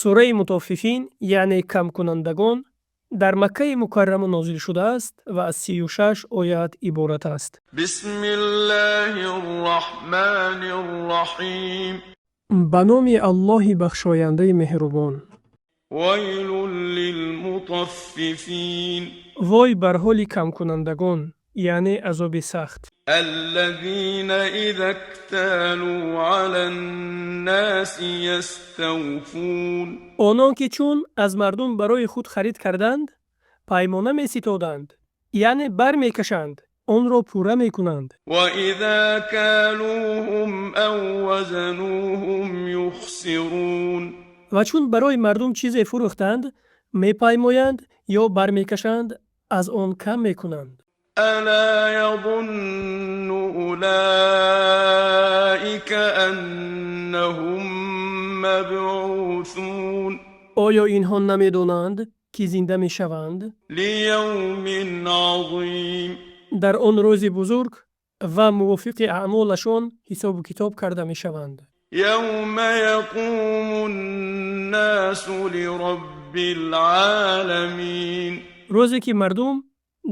сураи Мутаффифин яъне камкунандагон дар Маккаи Мукаррама нозил шудааст ва аз 36 оят иборат аст. Бисмиллахир рахманир раҳим. ба номи Аллоҳи бахшояндаи меҳрубон. Вайлун лилмутаффифин. вой бар ҳоли камкунандагон, яъне азоби сахт. Аллазина иза икталу алан-наси яставфун. онон ки чун аз мардум барои худ харид карданд, паймона меситоданд, яъне бармекашанд, онро пурра мекунанд. Ва иза калуҳум ав вазануҳум юхсирун. ва чун барои мардум чизе фурӯхтанд, мепаймоянд ё бармекашанд, аз он кам мекунанд. Ала язунну улаика аннахум мабъусун. оё инҳо намедонанд ки зинда мешаванд лиявмин азим. дар он рӯзи бузург ва мувофиқи аъмолашон ҳисобу китоб карда мешаванд. یوم یقوم الناس لرب العالمین. рӯзе ки мардум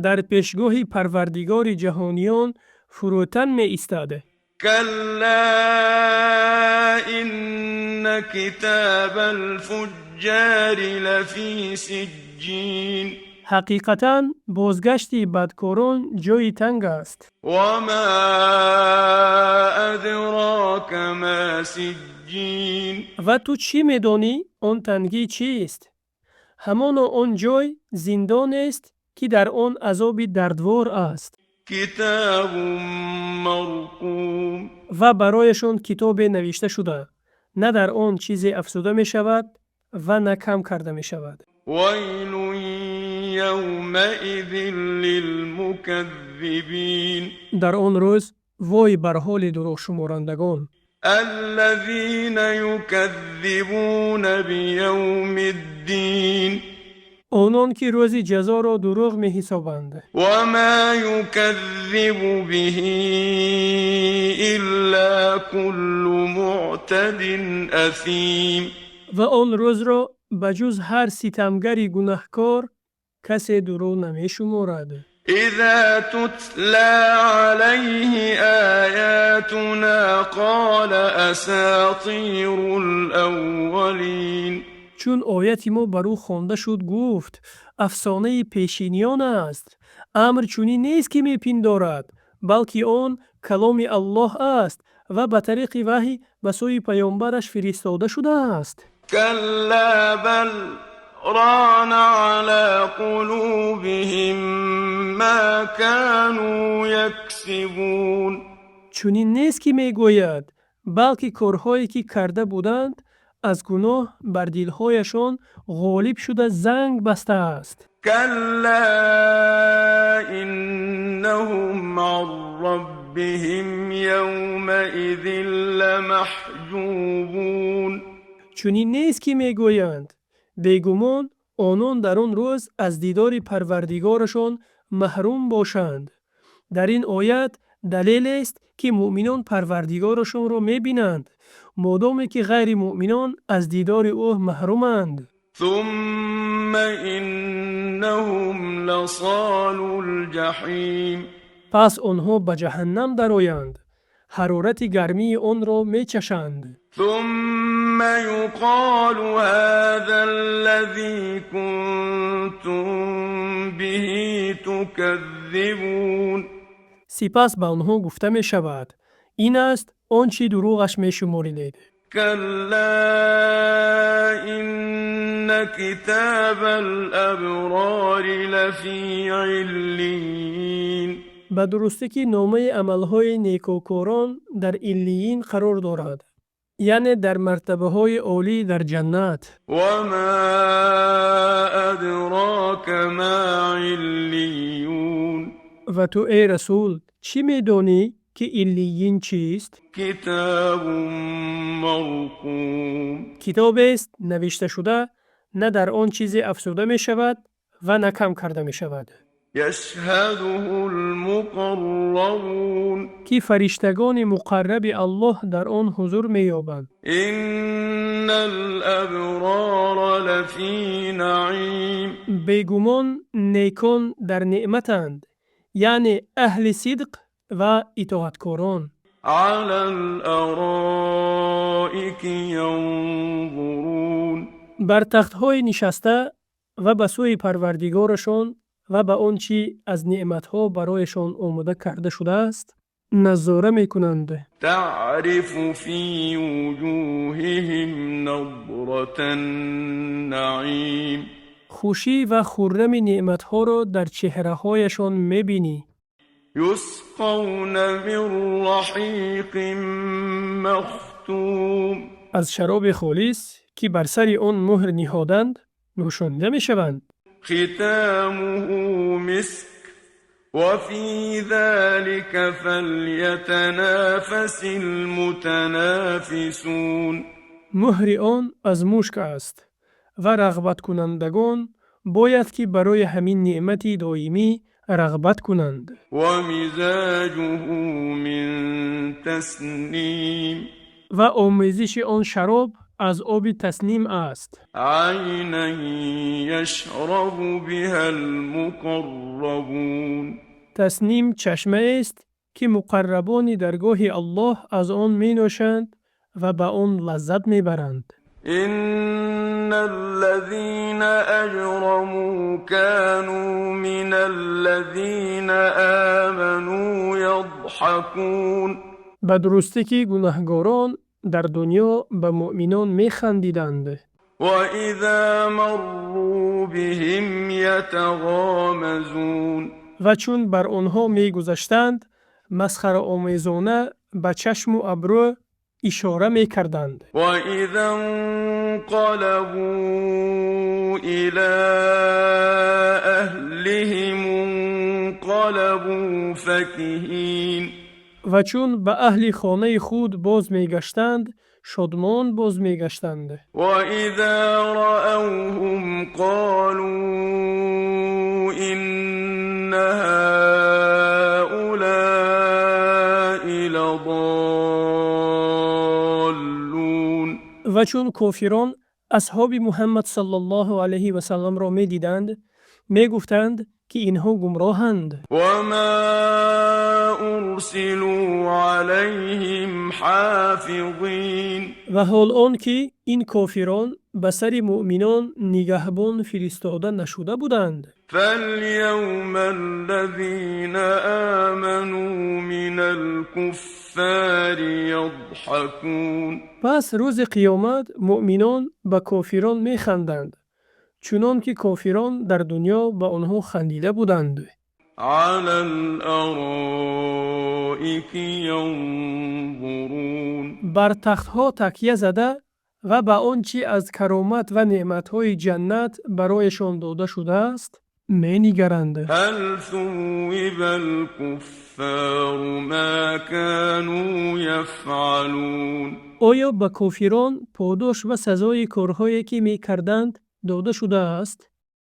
дар пешгоҳи парвардигори ҷаҳониён фурӯтан меистад. کلا إن کتاب الفجار لفی سجین. ҳақиқатан бозгашти бадкорон ҷойи танг аст. وما أدراك ما سجین. ва ту чӣ медонӣ он тангӣ чист? ҳамоно он ҷой зиндонест ки дар он азоби дардвор аст. کتاب مرقوم. ва барояшон китобе навишта шуда, на дар он чизе афзуда мешавад ва на кам карда мешавад. ويل يومئذ للمكذبين. дар он рӯз вой бар ҳоли дурӯғшуморандагон. الذين يكذبون بيوم الدين. онон ки рӯзи ҷазоро дурӯғ меҳисобанд. وما يكذب به إلا كل معتد أثيم. ва он рӯзро ба ҷуз ҳар ситамгари гунаҳкор касе дурӯғ намешуморад. إذا تتلى عليه آياتنا قال أساطير الأولين. чун ояти мо бар ӯ хонда шуд, гуфт афсонаи пешиниён аст. амр чунин нест ки мепиндорад, балки он каломи Аллоҳ аст ва ба тариқи ваҳй ба сӯи паёмбараш фиристода шудааст. كلا بل ران على قلوبهم ما كانوا يكسبون. чунин нест ки мегӯяд, балки корҳое ки карда буданд аз гуноҳ бар дилҳояшон ғолиб шуда занг бастааст. كلا إنهم عن ربهم يومئذ لمحجوبون. чунин нест ки мегӯянд, бегумон онон дар он рӯз аз дидори парвардигорашон маҳрум бошанд. дар ин оят далелест ки муъминон парвардигорашонро мебинанд, модоме ки ғайри муъминон аз дидори ӯ маҳруманд. ثم إنهم لصالو الجحیم. пас онҳо ба ҷаҳаннам дароянд, ҳарорати гармии онро мечашанд. ثم يقال هذا الذي كنتم به تكذبون. سپس ба онҳо гуфта мешавад, ин аст он чӣ дурӯғаш мешуморидед. كلا إن كتاب الأبرار لفي عليين. ба дурустӣ ки номаи амалҳои некокорон дариллиин қарор дорад, яъне дар мартабаҳои олӣ дар ҷаннат. وما أدراك ما عليون. ва ту эй расул чӣ медонӣ кииллиин чист? کتاب مرقوم. китобест навишта шуда, на дар он чизе афзуда мешавад ва на кам карда мешавад. یشهده المقربون. که فرشتگان مقرب الله در آن حضور می یابند. إن الأبرار لفی نعیم بیگمان نیکان در نعمتند، یعنی اهل صدق و اطاعتکاران. على الأرائك ينظرون بر تختهای نشسته و به سوی پروردگارشان و به آنچه از نعمتها برایشان آماده کرده شده است نظاره می کنند. تعرف في وجوههم نظرة النعیم خوشی و خرم نعمتها را در چهره هایشان می بینی. یسقون من رحیق مختوم از شراب خالص که بر سر آن مهر نهادند نوشانده می شوند. ختامه مسك وفي ذلك فليتنافس المتنافسون مهر آن از مشک است و رغبت کنندگان باید که برای همین نعمت دائمی رغبت کنند. ومزاجه من تسنیم و آمیزش آن شراب از آب تسنیم است. عینا یشرب بها المقربون تسنیم چشمه است که مقربان درگاه الله از آن می نوشند و به آن لذت می برند. إن الذين أجرموا كانوا من الذين آمنوا يضحكون به درستی که گناهکاران در دنیا به مؤمنان می خندیدند وإذا مروا بهم يتغامزون و چون بر آنها می گذشتند مسخره آمیزانه به چشم و ابرو اشاره می کردند. وإذا انقلبوا إلى أهلهم انقلبوا فكهين و چون به اهل خانه خود باز می گشتند شادمان باز می گشتند. وإذا رأوهم قالوا إن هؤلاء لضالون و چون کافران اصحاب محمد صلی الله علیه و سلم را می دیدند می گفتند که اینها گمراهند. وما أرسلوا عليهم حافظين و حال آن که این کافران به سر مؤمنان نگهبان فرستاده نشده بودند. فاليوم الذين آمنوا من الكفار يضحكون پس روز قیامت مؤمنان به کافران می خندند چنان که کافران در دنیا به آنها خندیده بودند. على الأرائك ينظرون بر تختها تکیه زده و به آنچه از کرامت و نعمتهای جنت برایشان داده شده است می نگرند. هل ثوب الكفار ما كانوا يفعلون آیا به کافران پاداش و سزای کارهایی که می کردند داده شده است؟